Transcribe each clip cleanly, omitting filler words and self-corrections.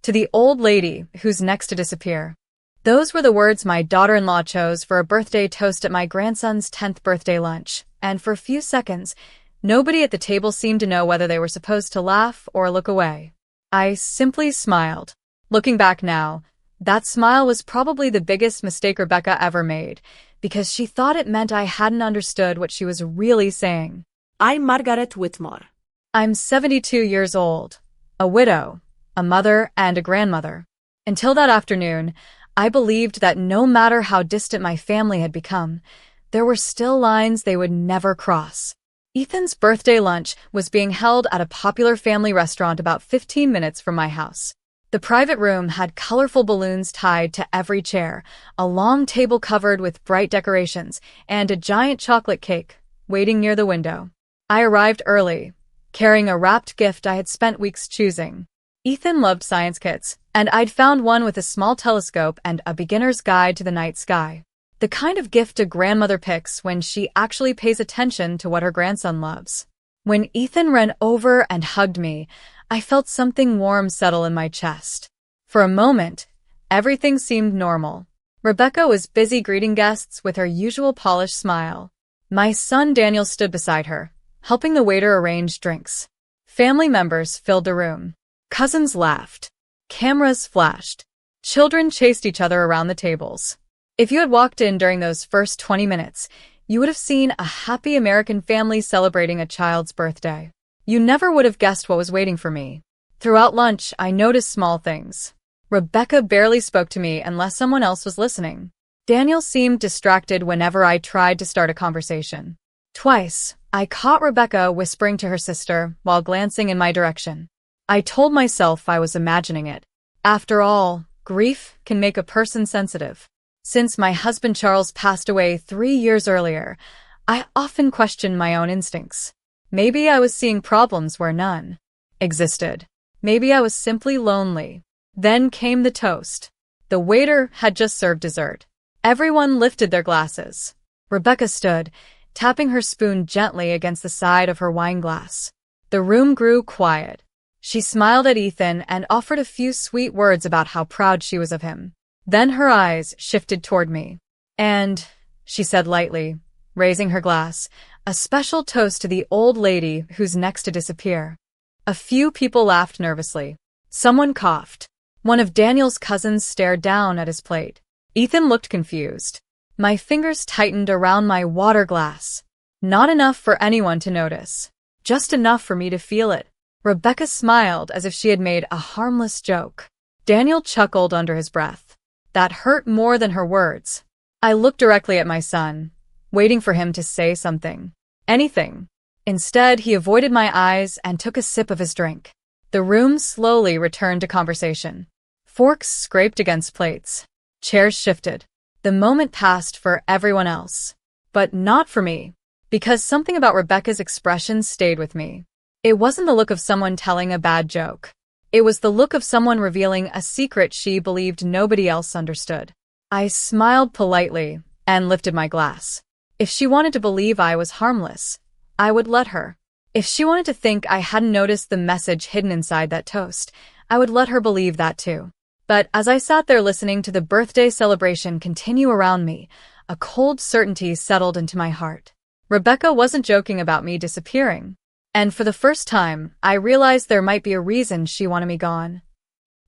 To the old lady who's next to disappear. Those were the words my daughter-in-law chose for a birthday toast at my grandson's 10th birthday lunch, and for a few seconds, nobody at the table seemed to know whether they were supposed to laugh or look away. I simply smiled. Looking back now, that smile was probably the biggest mistake Rebecca ever made, because she thought it meant I hadn't understood what she was really saying. I'm Margaret Whitmore. I'm 72 years old, a widow, a mother, and a grandmother. Until that afternoon, I believed that no matter how distant my family had become, there were still lines they would never cross. Ethan's birthday lunch was being held at a popular family restaurant about 15 minutes from my house. The private room had colorful balloons tied to every chair, a long table covered with bright decorations, and a giant chocolate cake waiting near the window. I arrived early, carrying a wrapped gift I had spent weeks choosing. Ethan loved science kits, and I'd found one with a small telescope and a beginner's guide to the night sky. The kind of gift a grandmother picks when she actually pays attention to what her grandson loves. When Ethan ran over and hugged me, I felt something warm settle in my chest. For a moment, everything seemed normal. Rebecca was busy greeting guests with her usual polished smile. My son Daniel stood beside her, helping the waiter arrange drinks. Family members filled the room. Cousins laughed. Cameras flashed. Children chased each other around the tables. If you had walked in during those first 20 minutes, you would have seen a happy American family celebrating a child's birthday. You never would have guessed what was waiting for me. Throughout lunch, I noticed small things. Rebecca barely spoke to me unless someone else was listening. Daniel seemed distracted whenever I tried to start a conversation. Twice, I caught Rebecca whispering to her sister while glancing in my direction. I told myself I was imagining it. After all, grief can make a person sensitive. Since my husband Charles passed away 3 years earlier, I often questioned my own instincts. Maybe I was seeing problems where none existed. Maybe I was simply lonely. Then came the toast. The waiter had just served dessert. Everyone lifted their glasses. Rebecca stood, tapping her spoon gently against the side of her wine glass. The room grew quiet. She smiled at Ethan and offered a few sweet words about how proud she was of him. Then her eyes shifted toward me. And, she said lightly, raising her glass, a special toast to the old lady who's next to disappear. A few people laughed nervously. Someone coughed. One of Daniel's cousins stared down at his plate. Ethan looked confused. My fingers tightened around my water glass. Not enough for anyone to notice. Just enough for me to feel it. Rebecca smiled as if she had made a harmless joke. Daniel chuckled under his breath. That hurt more than her words. I looked directly at my son, waiting for him to say something. Anything. Instead, he avoided my eyes and took a sip of his drink. The room slowly returned to conversation. Forks scraped against plates. Chairs shifted. The moment passed for everyone else. But not for me. Because something about Rebecca's expression stayed with me. It wasn't the look of someone telling a bad joke. It was the look of someone revealing a secret she believed nobody else understood. I smiled politely and lifted my glass. If she wanted to believe I was harmless, I would let her. If she wanted to think I hadn't noticed the message hidden inside that toast, I would let her believe that too. But as I sat there listening to the birthday celebration continue around me, a cold certainty settled into my heart. Rebecca wasn't joking about me disappearing. And for the first time, I realized there might be a reason she wanted me gone.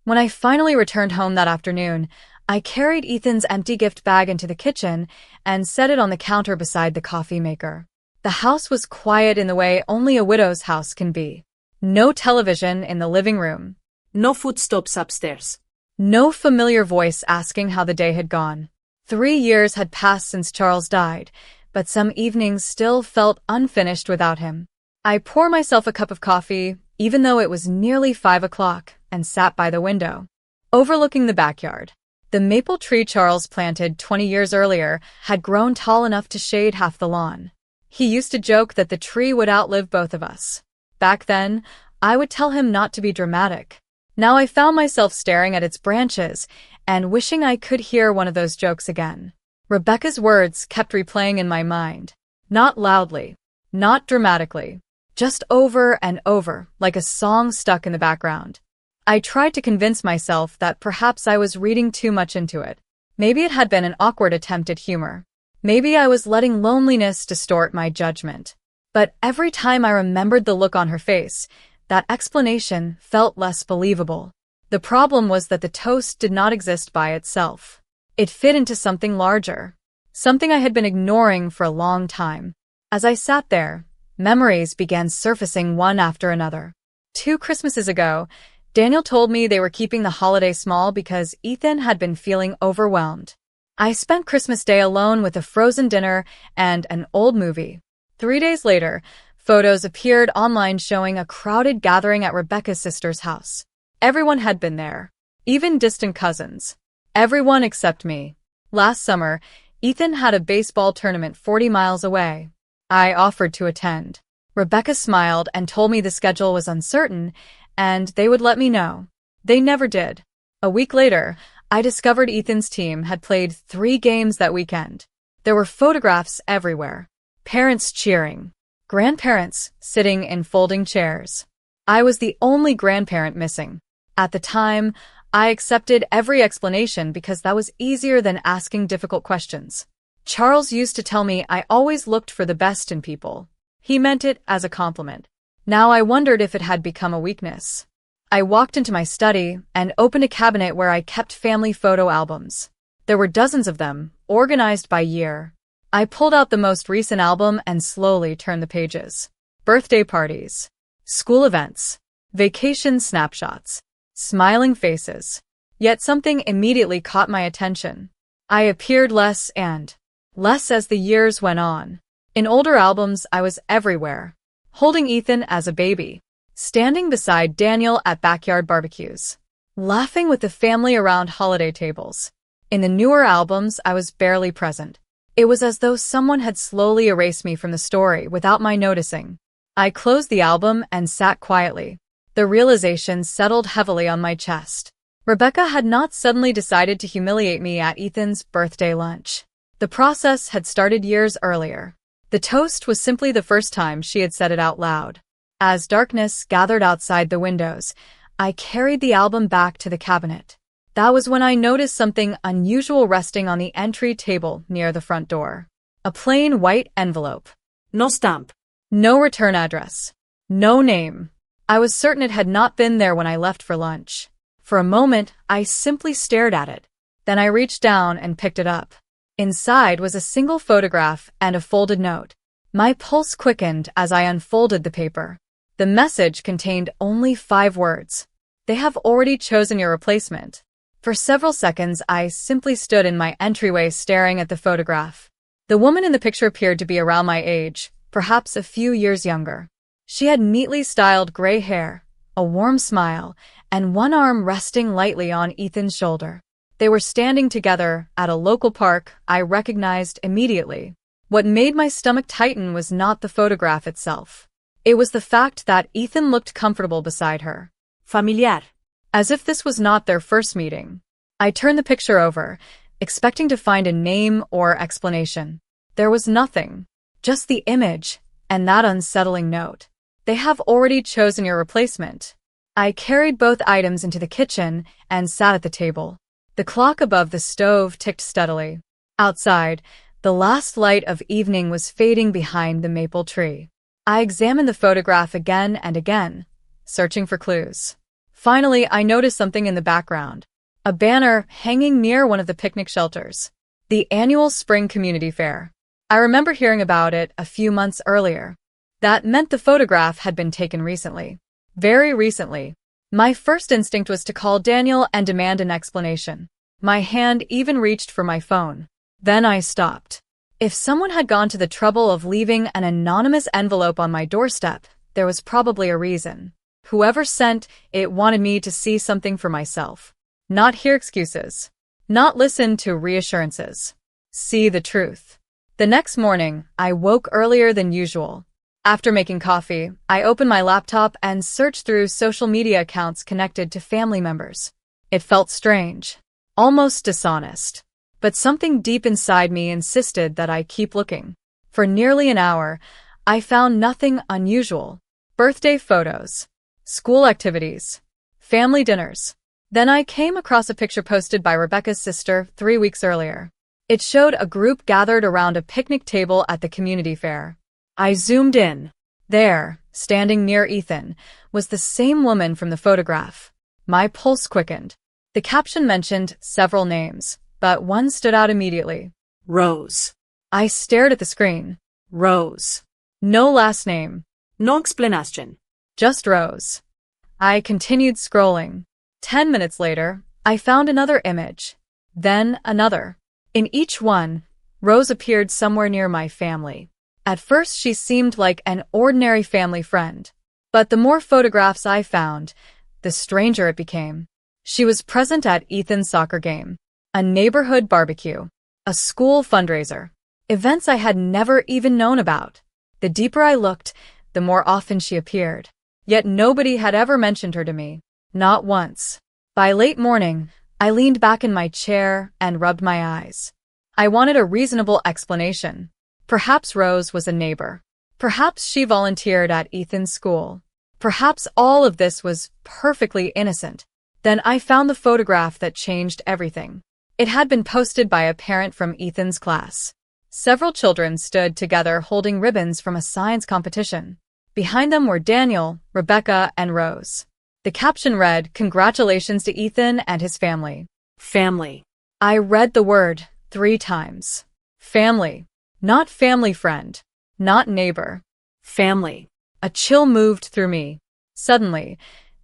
When I finally returned home that afternoon, I carried Ethan's empty gift bag into the kitchen and set it on the counter beside the coffee maker. The house was quiet in the way only a widow's house can be. No television in the living room. No footsteps upstairs. No familiar voice asking how the day had gone. 3 years had passed since Charles died, but some evenings still felt unfinished without him. I poured myself a cup of coffee, even though it was nearly 5 o'clock, and sat by the window, overlooking the backyard. The maple tree Charles planted 20 years earlier had grown tall enough to shade half the lawn. He used to joke that the tree would outlive both of us. Back then, I would tell him not to be dramatic. Now I found myself staring at its branches and wishing I could hear one of those jokes again. Rebecca's words kept replaying in my mind. Not loudly, not dramatically. Just over and over, like a song stuck in the background. I tried to convince myself that perhaps I was reading too much into it. Maybe it had been an awkward attempt at humor. Maybe I was letting loneliness distort my judgment. But every time I remembered the look on her face, that explanation felt less believable. The problem was that the toast did not exist by itself. It fit into something larger, something I had been ignoring for a long time. As I sat there, memories began surfacing one after another. 2 Christmases ago, Daniel told me they were keeping the holiday small because Ethan had been feeling overwhelmed. I spent Christmas Day alone with a frozen dinner and an old movie. 3 days later, photos appeared online showing a crowded gathering at Rebecca's sister's house. Everyone had been there, even distant cousins. Everyone except me. Last summer, Ethan had a baseball tournament 40 miles away. I offered to attend. Rebecca smiled and told me the schedule was uncertain and they would let me know. They never did. A week later, I discovered Ethan's team had played 3 games that weekend. There were photographs everywhere. Parents cheering. Grandparents sitting in folding chairs. I was the only grandparent missing. At the time, I accepted every explanation because that was easier than asking difficult questions. Charles used to tell me I always looked for the best in people. He meant it as a compliment. Now I wondered if it had become a weakness. I walked into my study and opened a cabinet where I kept family photo albums. There were dozens of them, organized by year. I pulled out the most recent album and slowly turned the pages. Birthday parties, school events, vacation snapshots, smiling faces. Yet something immediately caught my attention. I appeared less and less as the years went on. In older albums, I was everywhere. Holding Ethan as a baby, standing beside Daniel at backyard barbecues, laughing with the family around holiday tables. In the newer albums, I was barely present. It was as though someone had slowly erased me from the story without my noticing. I closed the album and sat quietly. The realization settled heavily on my chest. Rebecca had not suddenly decided to humiliate me at Ethan's birthday lunch. The process had started years earlier. The toast was simply the first time she had said it out loud. As darkness gathered outside the windows, I carried the album back to the cabinet. That was when I noticed something unusual resting on the entry table near the front door. A plain white envelope. No stamp. No return address. No name. I was certain it had not been there when I left for lunch. For a moment, I simply stared at it. Then I reached down and picked it up. Inside was a single photograph and a folded note. My pulse quickened as I unfolded the paper. The message contained only 5 words. They have already chosen your replacement. For several seconds, I simply stood in my entryway staring at the photograph. The woman in the picture appeared to be around my age, perhaps a few years younger. She had neatly styled gray hair, a warm smile, and one arm resting lightly on Ethan's shoulder. They were standing together at a local park I recognized immediately. What made my stomach tighten was not the photograph itself. It was the fact that Ethan looked comfortable beside her. Familiar. As if this was not their first meeting. I turned the picture over, expecting to find a name or explanation. There was nothing. Just the image, and that unsettling note. They have already chosen your replacement. I carried both items into the kitchen and sat at the table. The clock above the stove ticked steadily. Outside, the last light of evening was fading behind the maple tree. I examined the photograph again and again, searching for clues. Finally, I noticed something in the background. A banner hanging near one of the picnic shelters. The annual spring community fair. I remember hearing about it a few months earlier. That meant the photograph had been taken recently. Very recently. My first instinct was to call Daniel and demand an explanation. My hand even reached for my phone. Then I stopped. If someone had gone to the trouble of leaving an anonymous envelope on my doorstep, there was probably a reason. Whoever sent it wanted me to see something for myself. Not hear excuses. Not listen to reassurances. See the truth. The next morning, I woke earlier than usual. After making coffee, I opened my laptop and searched through social media accounts connected to family members. It felt strange, almost dishonest. But something deep inside me insisted that I keep looking. For nearly an hour, I found nothing unusual. Birthday photos, school activities, family dinners. Then I came across a picture posted by Rebecca's sister 3 weeks earlier. It showed a group gathered around a picnic table at the community fair. I zoomed in. There, standing near Ethan, was the same woman from the photograph. My pulse quickened. The caption mentioned several names, but one stood out immediately. Rose. I stared at the screen. Rose. No last name. No explanation. Just Rose. I continued scrolling. 10 minutes later, I found another image. Then another. In each one, Rose appeared somewhere near my family. At first, she seemed like an ordinary family friend. But the more photographs I found, the stranger it became. She was present at Ethan's soccer game, a neighborhood barbecue, a school fundraiser, events I had never even known about. The deeper I looked, the more often she appeared. Yet nobody had ever mentioned her to me. Not once. By late morning, I leaned back in my chair and rubbed my eyes. I wanted a reasonable explanation. Perhaps Rose was a neighbor. Perhaps she volunteered at Ethan's school. Perhaps all of this was perfectly innocent. Then I found the photograph that changed everything. It had been posted by a parent from Ethan's class. Several children stood together holding ribbons from a science competition. Behind them were Daniel, Rebecca, and Rose. The caption read, "Congratulations to Ethan and his family." Family. I read the word 3 times. Family. Not family friend. Not neighbor. Family. A chill moved through me. Suddenly,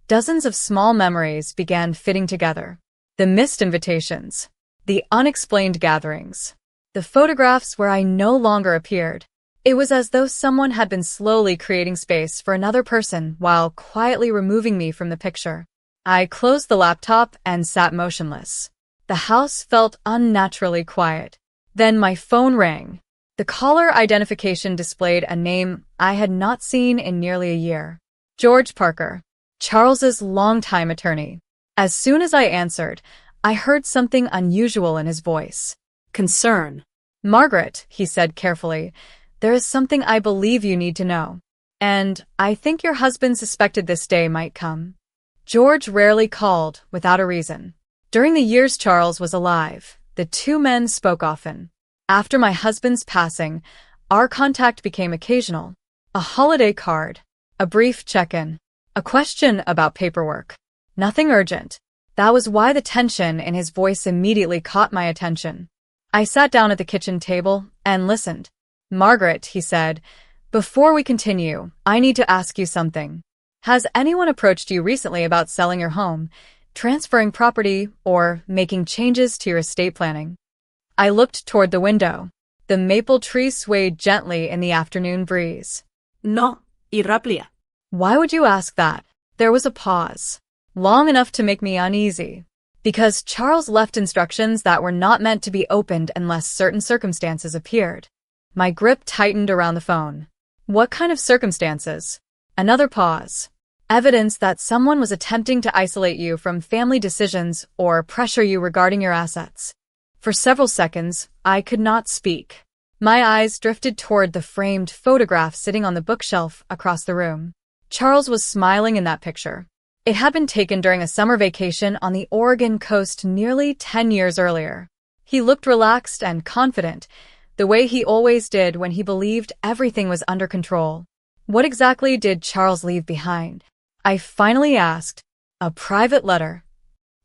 dozens of small memories began fitting together. The missed invitations. The unexplained gatherings. The photographs where I no longer appeared. It was as though someone had been slowly creating space for another person while quietly removing me from the picture. I closed the laptop and sat motionless. The house felt unnaturally quiet. Then my phone rang. The caller identification displayed a name I had not seen in nearly a year. George Parker, Charles's longtime attorney. As soon as I answered, I heard something unusual in his voice. Concern. "Margaret," he said carefully, "there is something I believe you need to know. And I think your husband suspected this day might come." George rarely called without a reason. During the years Charles was alive, the two men spoke often. After my husband's passing, our contact became occasional. A holiday card, a brief check-in, a question about paperwork. Nothing urgent. That was why the tension in his voice immediately caught my attention. I sat down at the kitchen table and listened. "Margaret," he said, "before we continue, I need to ask you something. Has anyone approached you recently about selling your home, transferring property, or making changes to your estate planning?" I looked toward the window. The maple tree swayed gently in the afternoon breeze. No, irraplia. Why would you ask that? There was a pause, long enough to make me uneasy. Because Charles left instructions that were not meant to be opened unless certain circumstances appeared. My grip tightened around the phone. What kind of circumstances? Another pause. Evidence that someone was attempting to isolate you from family decisions or pressure you regarding your assets. For several seconds, I could not speak. My eyes drifted toward the framed photograph sitting on the bookshelf across the room. Charles was smiling in that picture. It had been taken during a summer vacation on the Oregon coast nearly 10 years earlier. He looked relaxed and confident, the way he always did when he believed everything was under control. What exactly did Charles leave behind? I finally asked. "A private letter,"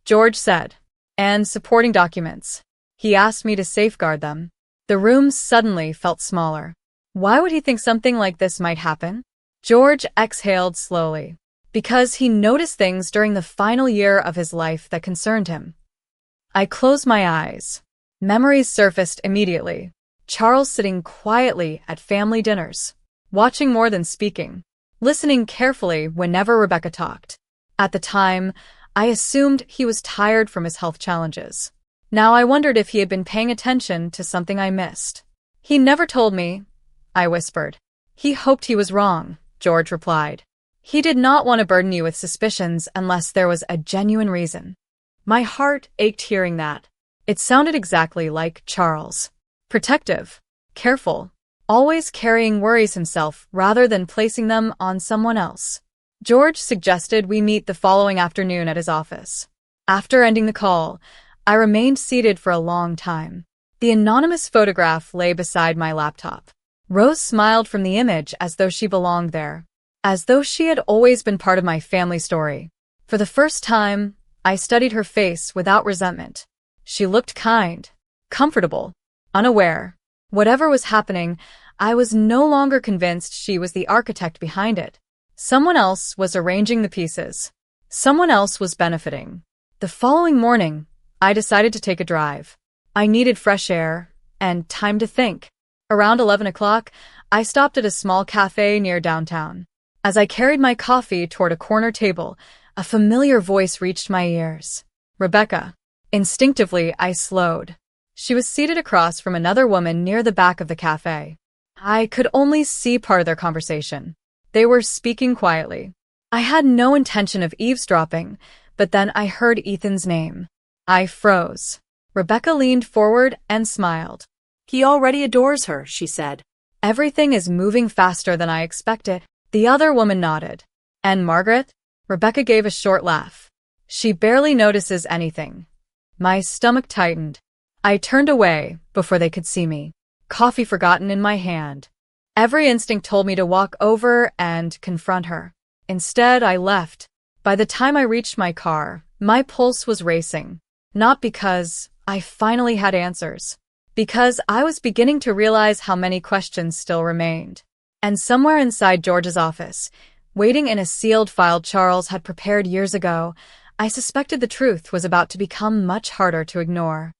George said, "and supporting documents. He asked me to safeguard them." The room suddenly felt smaller. Why would he think something like this might happen? George exhaled slowly. Because he noticed things during the final year of his life that concerned him. I closed my eyes. Memories surfaced immediately. Charles sitting quietly at family dinners, watching more than speaking, listening carefully whenever Rebecca talked. At the time, I assumed he was tired from his health challenges. Now I wondered if he had been paying attention to something I missed. "He never told me," I whispered. "He hoped he was wrong," George replied. "He did not want to burden you with suspicions unless there was a genuine reason." My heart ached hearing that. It sounded exactly like Charles. Protective, careful, always carrying worries himself rather than placing them on someone else. George suggested we meet the following afternoon at his office. After ending the call, I remained seated for a long time. The anonymous photograph lay beside my laptop. Rose smiled from the image as though she belonged there, as though she had always been part of my family story. For the first time, I studied her face without resentment. She looked kind, comfortable, unaware. Whatever was happening, I was no longer convinced she was the architect behind it. Someone else was arranging the pieces. Someone else was benefiting. The following morning, I decided to take a drive. I needed fresh air and time to think. Around 11 o'clock, I stopped at a small cafe near downtown. As I carried my coffee toward a corner table, a familiar voice reached my ears. Rebecca. Instinctively, I slowed. She was seated across from another woman near the back of the cafe. I could only see part of their conversation. They were speaking quietly. I had no intention of eavesdropping, but then I heard Ethan's name. I froze. Rebecca leaned forward and smiled. He already adores her, she said. Everything is moving faster than I expected. The other woman nodded. And Margaret? Rebecca gave a short laugh. She barely notices anything. My stomach tightened. I turned away before they could see me, coffee forgotten in my hand. Every instinct told me to walk over and confront her. Instead, I left. By the time I reached my car, my pulse was racing. Not because I finally had answers, because I was beginning to realize how many questions still remained. And somewhere inside George's office, waiting in a sealed file Charles had prepared years ago, I suspected the truth was about to become much harder to ignore.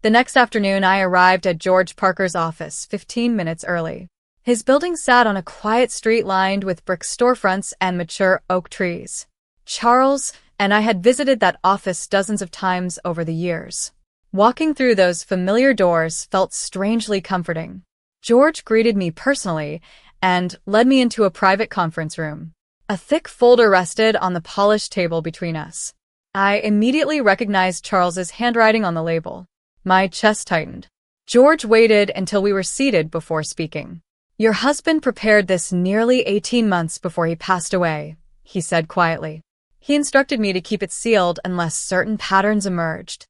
The next afternoon, I arrived at George Parker's office 15 minutes early. His building sat on a quiet street lined with brick storefronts and mature oak trees. Charles and I had visited that office dozens of times over the years. Walking through those familiar doors felt strangely comforting. George greeted me personally and led me into a private conference room. A thick folder rested on the polished table between us. I immediately recognized Charles's handwriting on the label. My chest tightened. George waited until we were seated before speaking. Your husband prepared this nearly 18 months before he passed away, he said quietly. He instructed me to keep it sealed unless certain patterns emerged.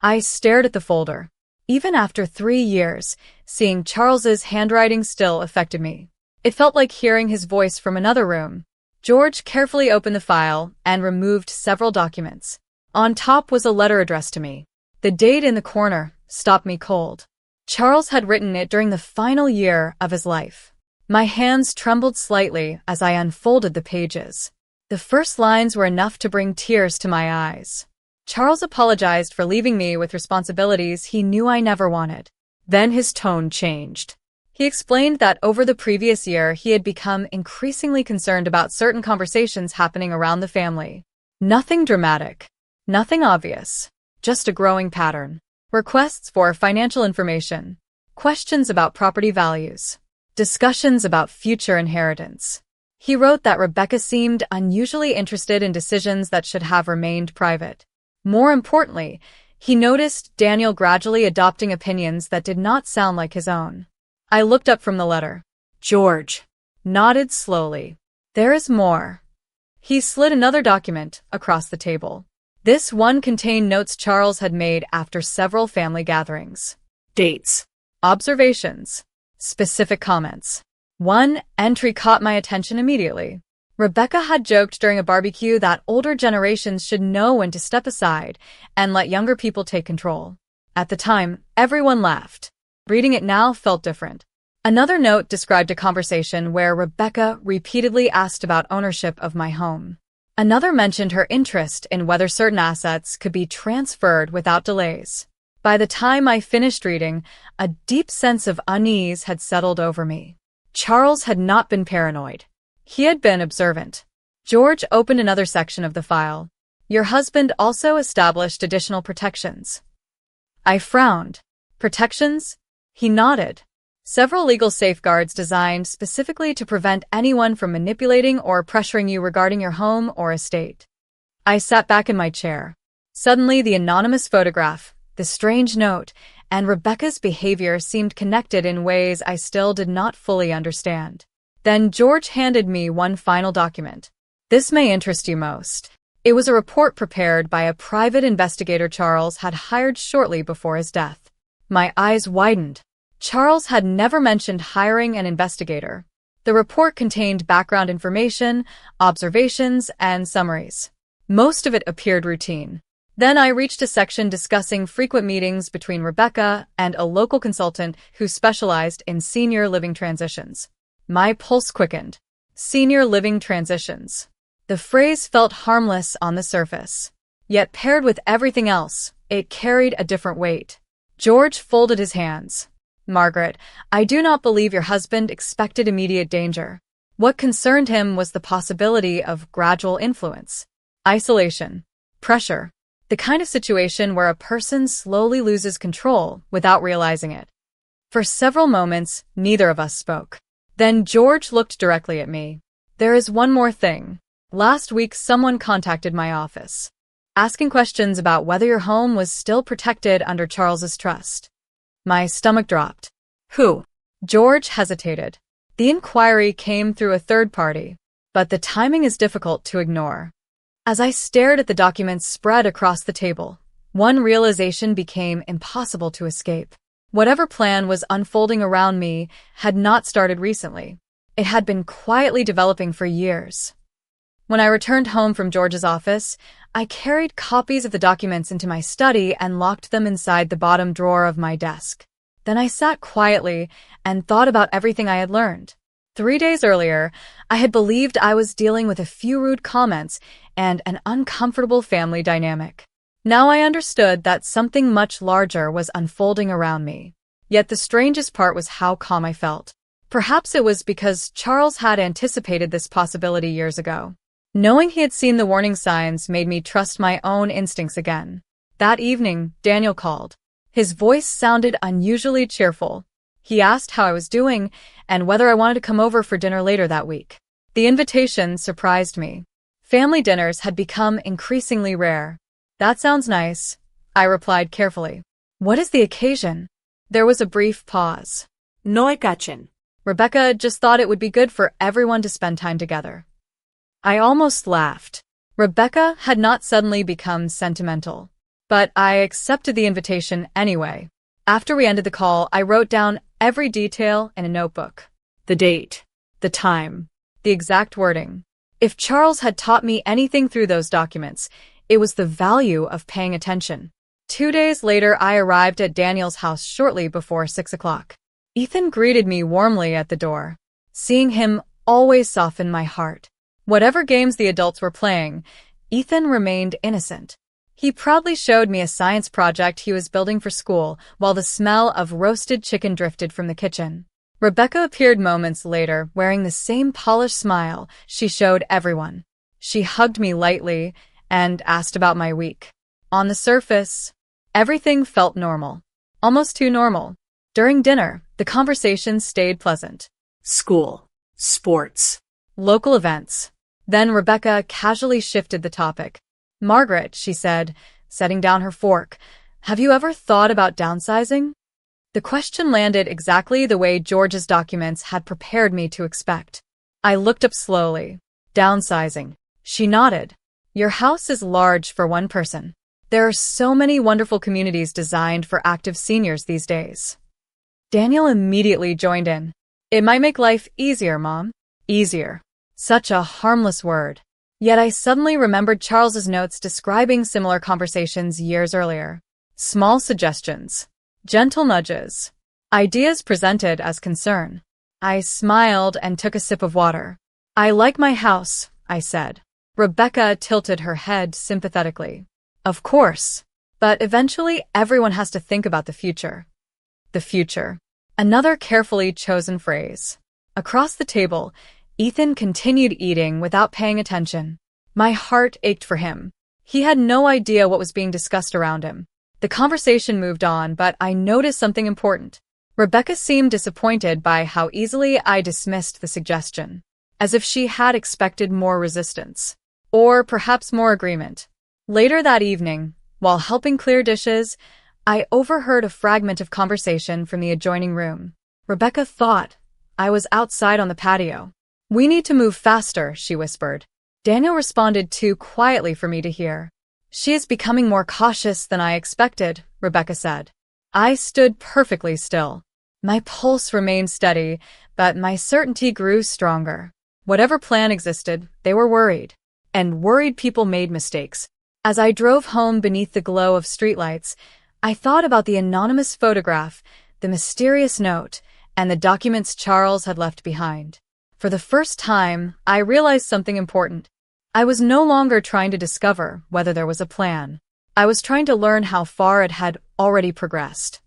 I stared at the folder. Even after 3 years, seeing Charles's handwriting still affected me. It felt like hearing his voice from another room. George carefully opened the file and removed several documents. On top was a letter addressed to me. The date in the corner stopped me cold. Charles had written it during the final year of his life. My hands trembled slightly as I unfolded the pages. The first lines were enough to bring tears to my eyes. Charles apologized for leaving me with responsibilities he knew I never wanted. Then his tone changed. He explained that over the previous year he had become increasingly concerned about certain conversations happening around the family. Nothing dramatic. Nothing obvious. Just a growing pattern. Requests for financial information. Questions about property values. Discussions about future inheritance. He wrote that Rebecca seemed unusually interested in decisions that should have remained private. More importantly, he noticed Daniel gradually adopting opinions that did not sound like his own. I looked up from the letter. George Nodded slowly. There is more. He slid another document across the table. This one contained notes Charles had made after several family gatherings. Dates. Observations. Specific comments. One entry caught my attention immediately. Rebecca had joked during a barbecue that older generations should know when to step aside and let younger people take control. At the time, everyone laughed. Reading it now felt different. Another note described a conversation where Rebecca repeatedly asked about ownership of my home. Another mentioned her interest in whether certain assets could be transferred without delays. By the time I finished reading, a deep sense of unease had settled over me. Charles had not been paranoid. He had been observant. George opened another section of the file. Your husband also established additional protections. I frowned. Protections? He nodded. Several legal safeguards designed specifically to prevent anyone from manipulating or pressuring you regarding your home or estate. I sat back in my chair. Suddenly, the anonymous photograph, the strange note, and Rebecca's behavior seemed connected in ways I still did not fully understand. Then George handed me one final document. This may interest you most. It was a report prepared by a private investigator Charles had hired shortly before his death. My eyes widened. Charles had never mentioned hiring an investigator. The report contained background information, observations, and summaries. Most of it appeared routine. Then I reached a section discussing frequent meetings between Rebecca and a local consultant who specialized in senior living transitions. My pulse quickened. Senior living transitions. The phrase felt harmless on the surface. Yet paired with everything else, it carried a different weight. George folded his hands. Margaret, I do not believe your husband expected immediate danger. What concerned him was the possibility of gradual influence, isolation, pressure, the kind of situation where a person slowly loses control without realizing it. For several moments, neither of us spoke. Then George looked directly at me. There is one more thing. Last week, someone contacted my office, asking questions about whether your home was still protected under Charles's trust. My stomach dropped. Who? George hesitated. The inquiry came through a third party, but the timing is difficult to ignore. As I stared at the documents spread across the table, one realization became impossible to escape. Whatever plan was unfolding around me had not started recently. It had been quietly developing for years. When I returned home from George's office, I carried copies of the documents into my study and locked them inside the bottom drawer of my desk. Then I sat quietly and thought about everything I had learned. 3 days earlier, I had believed I was dealing with a few rude comments and an uncomfortable family dynamic. Now I understood that something much larger was unfolding around me. Yet the strangest part was how calm I felt. Perhaps it was because Charles had anticipated this possibility years ago. Knowing he had seen the warning signs made me trust my own instincts again. That evening, Daniel called. His voice sounded unusually cheerful. He asked how I was doing and whether I wanted to come over for dinner later that week. The invitation surprised me. Family dinners had become increasingly rare. That sounds nice, I replied carefully. What is the occasion? There was a brief pause. No cachin. Rebecca just thought it would be good for everyone to spend time together. I almost laughed. Rebecca had not suddenly become sentimental, but I accepted the invitation anyway. After we ended the call, I wrote down every detail in a notebook. The date, the time, the exact wording. If Charles had taught me anything through those documents, it was the value of paying attention. 2 days later, I arrived at Daniel's house shortly before 6 o'clock. Ethan greeted me warmly at the door. Seeing him always softened my heart. Whatever games the adults were playing, Ethan remained innocent. He proudly showed me a science project he was building for school, while the smell of roasted chicken drifted from the kitchen. Rebecca appeared moments later, wearing the same polished smile she showed everyone. She hugged me lightly and asked about my week. On the surface, everything felt normal. Almost too normal. During dinner, the conversation stayed pleasant. School. Sports. Local events. Then Rebecca casually shifted the topic. Margaret, she said, setting down her fork, have you ever thought about downsizing? The question landed exactly the way George's documents had prepared me to expect. I looked up slowly. Downsizing. She nodded. Your house is large for one person. There are so many wonderful communities designed for active seniors these days. Daniel immediately joined in. It might make life easier, Mom. Easier. Such a harmless word. Yet I suddenly remembered Charles's notes describing similar conversations years earlier. Small suggestions. Gentle nudges. Ideas presented as concern. I smiled and took a sip of water. I like my house, I said. Rebecca tilted her head sympathetically. Of course. But eventually everyone has to think about the future. The future. Another carefully chosen phrase. Across the table, Ethan continued eating without paying attention. My heart ached for him. He had no idea what was being discussed around him. The conversation moved on, but I noticed something important. Rebecca seemed disappointed by how easily I dismissed the suggestion, as if she had expected more resistance, or perhaps more agreement. Later that evening, while helping clear dishes, I overheard a fragment of conversation from the adjoining room. Rebecca thought I was outside on the patio. We need to move faster, she whispered. Daniel responded too quietly for me to hear. She is becoming more cautious than I expected, Rebecca said. I stood perfectly still. My pulse remained steady, but my certainty grew stronger. Whatever plan existed, they were worried. And worried people made mistakes. As I drove home beneath the glow of streetlights, I thought about the anonymous photograph, the mysterious note, and the documents Charles had left behind. For the first time, I realized something important. I was no longer trying to discover whether there was a plan. I was trying to learn how far it had already progressed.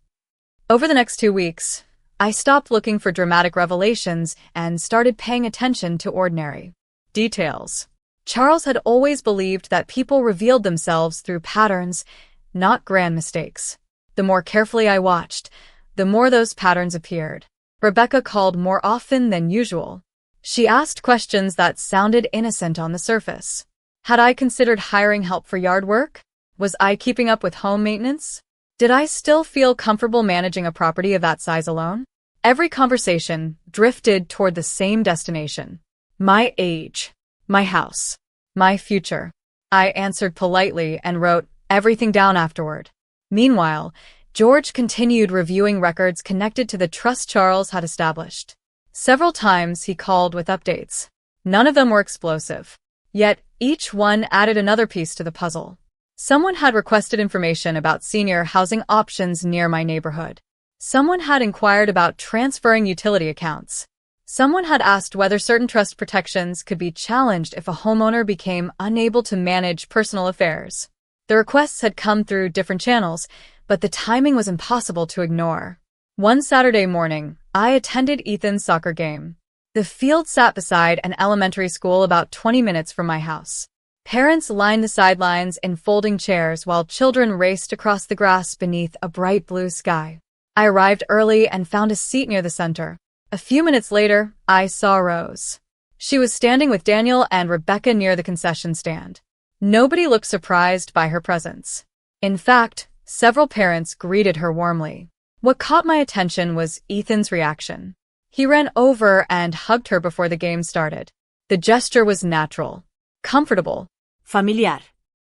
Over the next 2 weeks, I stopped looking for dramatic revelations and started paying attention to ordinary details. Charles had always believed that people revealed themselves through patterns, not grand mistakes. The more carefully I watched, the more those patterns appeared. Rebecca called more often than usual. She asked questions that sounded innocent on the surface. Had I considered hiring help for yard work? Was I keeping up with home maintenance? Did I still feel comfortable managing a property of that size alone? Every conversation drifted toward the same destination. My age, my house, my future. I answered politely and wrote everything down afterward. Meanwhile, George continued reviewing records connected to the trust Charles had established. Several times he called with updates. None of them were explosive. Yet each one added another piece to the puzzle. Someone had requested information about senior housing options near my neighborhood. Someone had inquired about transferring utility accounts. Someone had asked whether certain trust protections could be challenged if a homeowner became unable to manage personal affairs. The requests had come through different channels, but the timing was impossible to ignore. One Saturday morning, I attended Ethan's soccer game. The field sat beside an elementary school about 20 minutes from my house. Parents lined the sidelines in folding chairs while children raced across the grass beneath a bright blue sky. I arrived early and found a seat near the center. A few minutes later, I saw Rose. She was standing with Daniel and Rebecca near the concession stand. Nobody looked surprised by her presence. In fact, several parents greeted her warmly. What caught my attention was Ethan's reaction. He ran over and hugged her before the game started. The gesture was natural, comfortable, Familiar.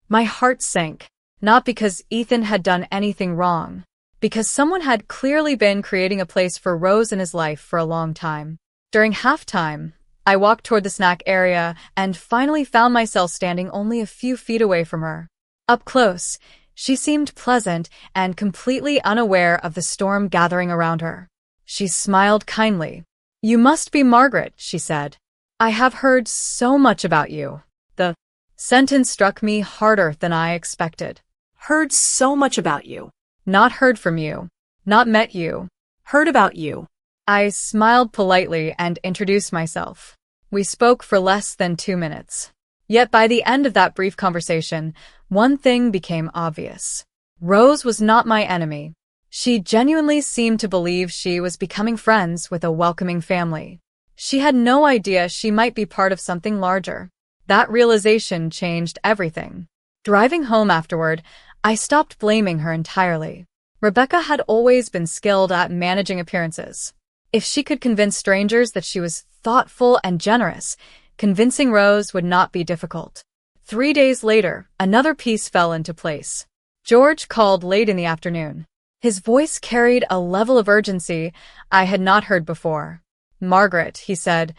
My heart sank, not because Ethan had done anything wrong, because someone had clearly been creating a place for Rose in his life for a long time. During halftime, I walked toward the snack area and finally found myself standing only a few feet away from her. Up close, she seemed pleasant and completely unaware of the storm gathering around her. She smiled kindly. "You must be Margaret," she said. "I have heard so much about you." The sentence struck me harder than I expected. Heard so much about you. Not heard from you. Not met you. Heard about you. I smiled politely and introduced myself. We spoke for less than 2 minutes. Yet by the end of that brief conversation, one thing became obvious. Rose was not my enemy. She genuinely seemed to believe she was becoming friends with a welcoming family. She had no idea she might be part of something larger. That realization changed everything. Driving home afterward, I stopped blaming her entirely. Rebecca had always been skilled at managing appearances. If she could convince strangers that she was thoughtful and generous, convincing Rose would not be difficult. 3 days later, another piece fell into place. George called late in the afternoon. His voice carried a level of urgency I had not heard before. "Margaret," he said,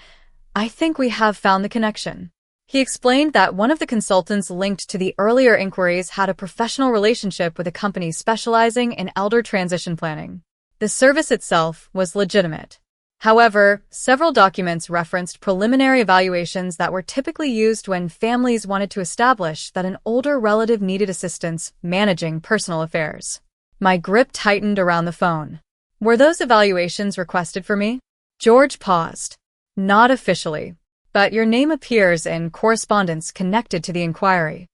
"I think we have found the connection." He explained that one of the consultants linked to the earlier inquiries had a professional relationship with a company specializing in elder transition planning. The service itself was legitimate. However, several documents referenced preliminary evaluations that were typically used when families wanted to establish that an older relative needed assistance managing personal affairs. My grip tightened around the phone. "Were those evaluations requested for me?" George paused. "Not officially, but your name appears in correspondence connected to the inquiry."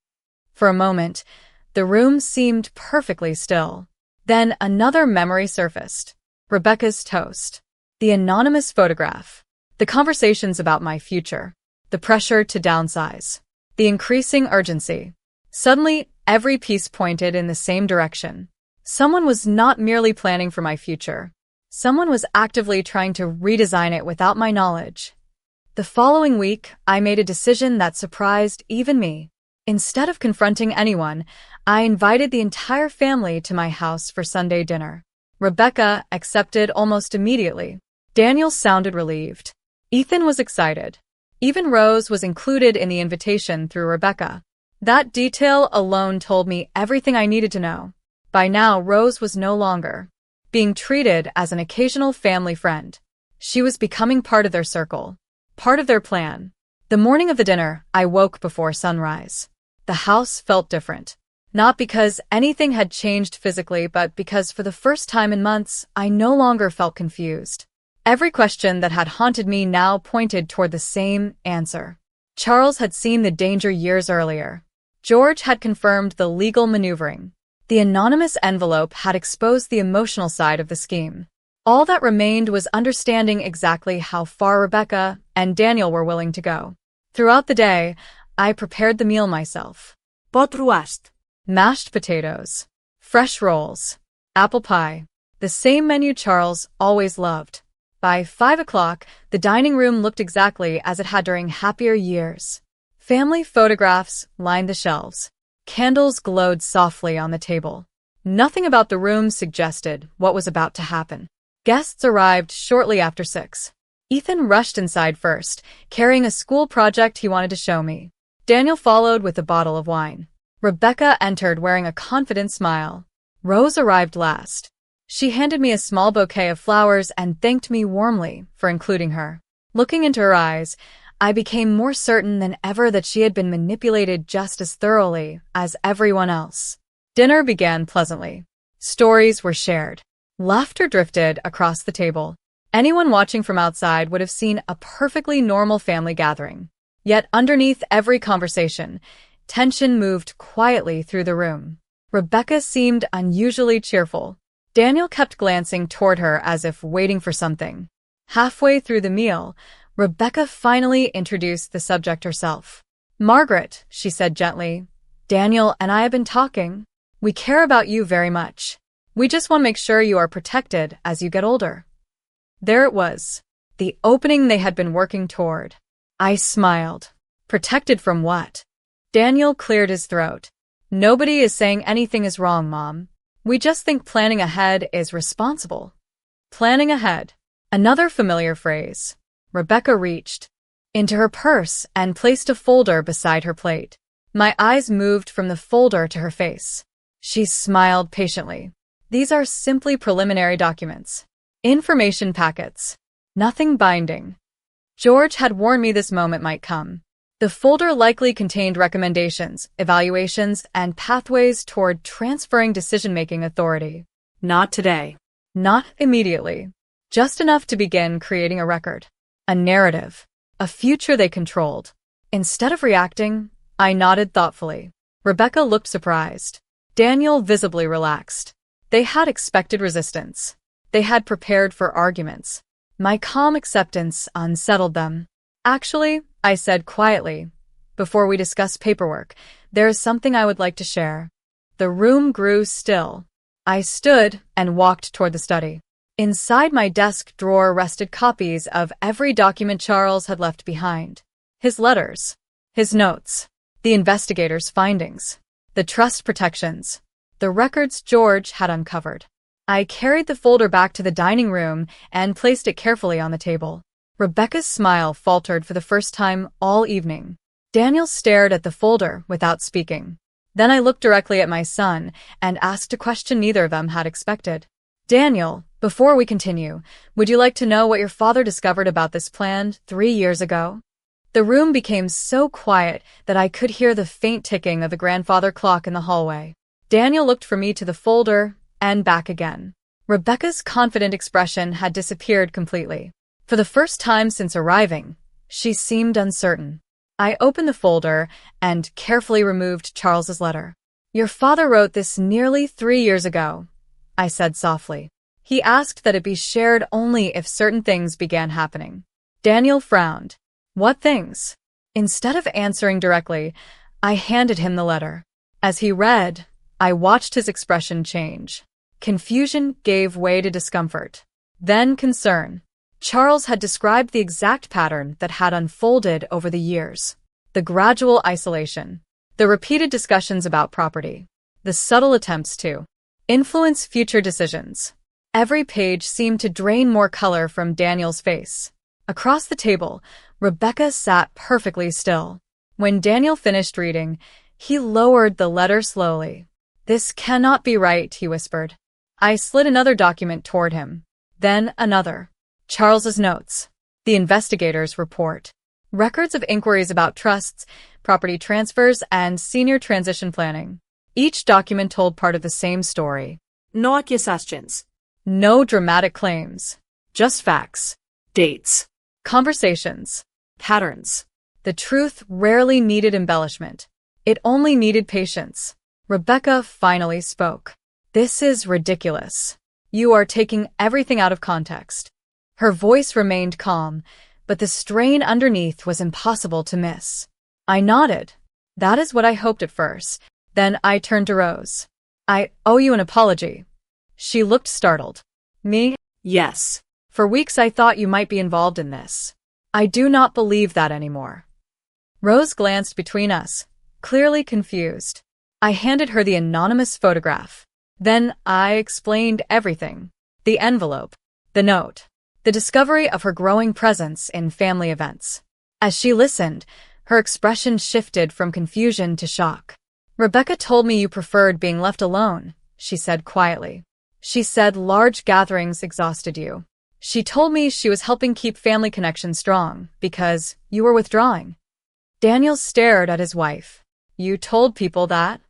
For a moment, the room seemed perfectly still. Then another memory surfaced. Rebecca's toast. The anonymous photograph. The conversations about my future. The pressure to downsize. The increasing urgency. Suddenly, every piece pointed in the same direction. Someone was not merely planning for my future. Someone was actively trying to redesign it without my knowledge. The following week, I made a decision that surprised even me. Instead of confronting anyone, I invited the entire family to my house for Sunday dinner. Rebecca accepted almost immediately. Daniel sounded relieved. Ethan was excited. Even Rose was included in the invitation through Rebecca. That detail alone told me everything I needed to know. By now, Rose was no longer being treated as an occasional family friend. She was becoming part of their circle, part of their plan. The morning of the dinner, I woke before sunrise. The house felt different. Not because anything had changed physically, but because for the first time in months, I no longer felt confused. Every question that had haunted me now pointed toward the same answer. Charles had seen the danger years earlier. George had confirmed the legal maneuvering. The anonymous envelope had exposed the emotional side of the scheme. All that remained was understanding exactly how far Rebecca and Daniel were willing to go. Throughout the day, I prepared the meal myself. Potruast. Mashed potatoes, fresh rolls, apple pie, the same menu Charles always loved. By 5 o'clock, the dining room looked exactly as it had during happier years. Family photographs lined the shelves. Candles glowed softly on the table. Nothing about the room suggested what was about to happen. Guests arrived shortly after 6. Ethan rushed inside first, carrying a school project he wanted to show me. Daniel followed with a bottle of wine. Rebecca entered wearing a confident smile. Rose arrived last. She handed me a small bouquet of flowers and thanked me warmly for including her. Looking into her eyes, I became more certain than ever that she had been manipulated just as thoroughly as everyone else. Dinner began pleasantly. Stories were shared. Laughter drifted across the table. Anyone watching from outside would have seen a perfectly normal family gathering. Yet underneath every conversation, tension moved quietly through the room. Rebecca seemed unusually cheerful. Daniel kept glancing toward her as if waiting for something. Halfway through the meal, Rebecca finally introduced the subject herself. "Margaret," she said gently, "Daniel and I have been talking. We care about you very much. We just want to make sure you are protected as you get older." There it was, the opening they had been working toward. I smiled. Protected from what? Daniel cleared his throat. "Nobody is saying anything is wrong, Mom. We just think planning ahead is responsible." Planning ahead. Another familiar phrase. Rebecca reached into her purse and placed a folder beside her plate. My eyes moved from the folder to her face. She smiled patiently. "These are simply preliminary documents. Information packets. Nothing binding." George had warned me this moment might come. The folder likely contained recommendations, evaluations, and pathways toward transferring decision-making authority. Not today. Not immediately. Just enough to begin creating a record. A narrative. A future they controlled. Instead of reacting, I nodded thoughtfully. Rebecca looked surprised. Daniel visibly relaxed. They had expected resistance. They had prepared for arguments. My calm acceptance unsettled them. "Actually," I said quietly, "before we discuss paperwork, there is something I would like to share." The room grew still. I stood and walked toward the study. Inside my desk drawer rested copies of every document Charles had left behind. His letters, his notes, the investigator's findings, the trust protections, the records George had uncovered. I carried the folder back to the dining room and placed it carefully on the table. Rebecca's smile faltered for the first time all evening. Daniel stared at the folder without speaking. Then I looked directly at my son and asked a question neither of them had expected. "Daniel, before we continue, would you like to know what your father discovered about this plan 3 years ago?" The room became so quiet that I could hear the faint ticking of the grandfather clock in the hallway. Daniel looked from me to the folder and back again. Rebecca's confident expression had disappeared completely. For the first time since arriving, she seemed uncertain. I opened the folder and carefully removed Charles's letter. "Your father wrote this nearly 3 years ago," I said softly. "He asked that it be shared only if certain things began happening." Daniel frowned. "What things?" Instead of answering directly, I handed him the letter. As he read, I watched his expression change. Confusion gave way to discomfort. Then concern. Charles had described the exact pattern that had unfolded over the years. The gradual isolation, the repeated discussions about property, the subtle attempts to influence future decisions. Every page seemed to drain more color from Daniel's face. Across the table, Rebecca sat perfectly still. When Daniel finished reading, he lowered the letter slowly. "This cannot be right," he whispered. I slid another document toward him. Then another. Charles's notes. The investigator's report. Records of inquiries about trusts, property transfers, and senior transition planning. Each document told part of the same story. No accusations. No dramatic claims. Just facts. Dates. Conversations. Patterns. The truth rarely needed embellishment. It only needed patience. Rebecca finally spoke. "This is ridiculous. You are taking everything out of context." Her voice remained calm, but the strain underneath was impossible to miss. I nodded. That is what I hoped at first. Then I turned to Rose. "I owe you an apology." She looked startled. "Me?" Yes. "For weeks I thought you might be involved in this. I do not believe that anymore." Rose glanced between us, clearly confused. I handed her the anonymous photograph. Then I explained everything. The envelope, the note, the discovery of her growing presence in family events. As she listened, her expression shifted from confusion to shock. "Rebecca told me you preferred being left alone," she said quietly. "She said large gatherings exhausted you. She told me she was helping keep family connections strong because you were withdrawing." Daniel stared at his wife. "You told people that?"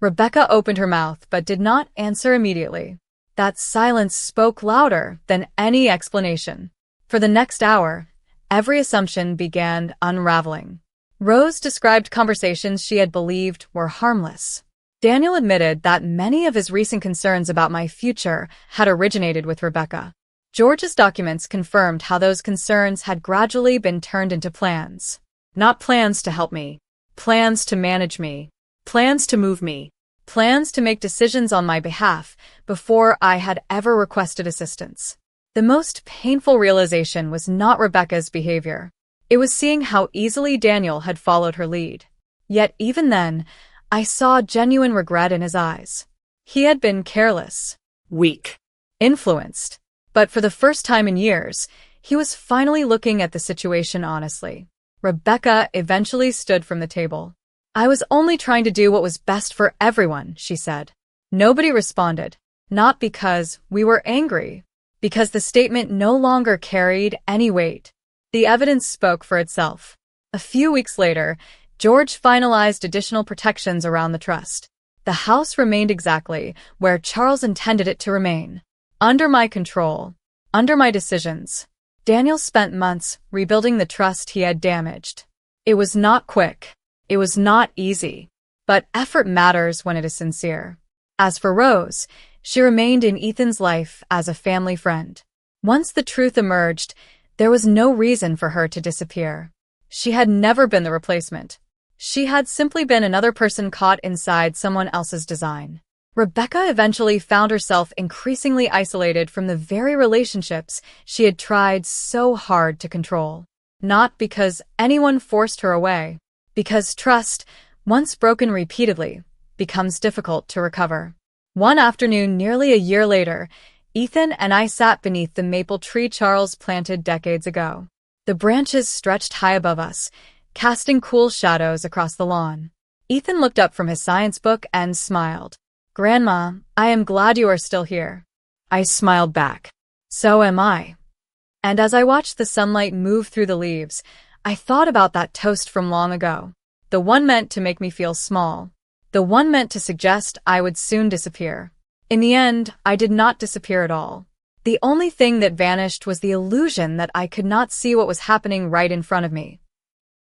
Rebecca opened her mouth but did not answer immediately. That silence spoke louder than any explanation. For the next hour, every assumption began unraveling. Rose described conversations she had believed were harmless. Daniel admitted that many of his recent concerns about my future had originated with Rebecca. George's documents confirmed how those concerns had gradually been turned into plans. Not plans to help me. Plans to manage me. Plans to move me. Plans to make decisions on my behalf before I had ever requested assistance. The most painful realization was not Rebecca's behavior. It was seeing how easily Daniel had followed her lead. Yet even then, I saw genuine regret in his eyes. He had been careless. Weak. Influenced. But for the first time in years, he was finally looking at the situation honestly. Rebecca eventually stood from the table. "I was only trying to do what was best for everyone," she said. Nobody responded. Not because we were angry, because the statement no longer carried any weight. The evidence spoke for itself. A few weeks later, George finalized additional protections around the trust. The house remained exactly where Charles intended it to remain. Under my control. Under my decisions. Daniel spent months rebuilding the trust he had damaged. It was not quick. It was not easy. But effort matters when it is sincere. As for Rose, she remained in Ethan's life as a family friend. Once the truth emerged, there was no reason for her to disappear. She had never been the replacement. She had simply been another person caught inside someone else's design. Rebecca eventually found herself increasingly isolated from the very relationships she had tried so hard to control. Not because anyone forced her away, because trust, once broken repeatedly, becomes difficult to recover. One afternoon nearly a year later, Ethan and I sat beneath the maple tree Charles planted decades ago. The branches stretched high above us, casting cool shadows across the lawn. Ethan looked up from his science book and smiled. "Grandma, I am glad you are still here." I smiled back. "So am I." And as I watched the sunlight move through the leaves, I thought about that toast from long ago. The one meant to make me feel small. The one meant to suggest I would soon disappear. In the end, I did not disappear at all. The only thing that vanished was the illusion that I could not see what was happening right in front of me.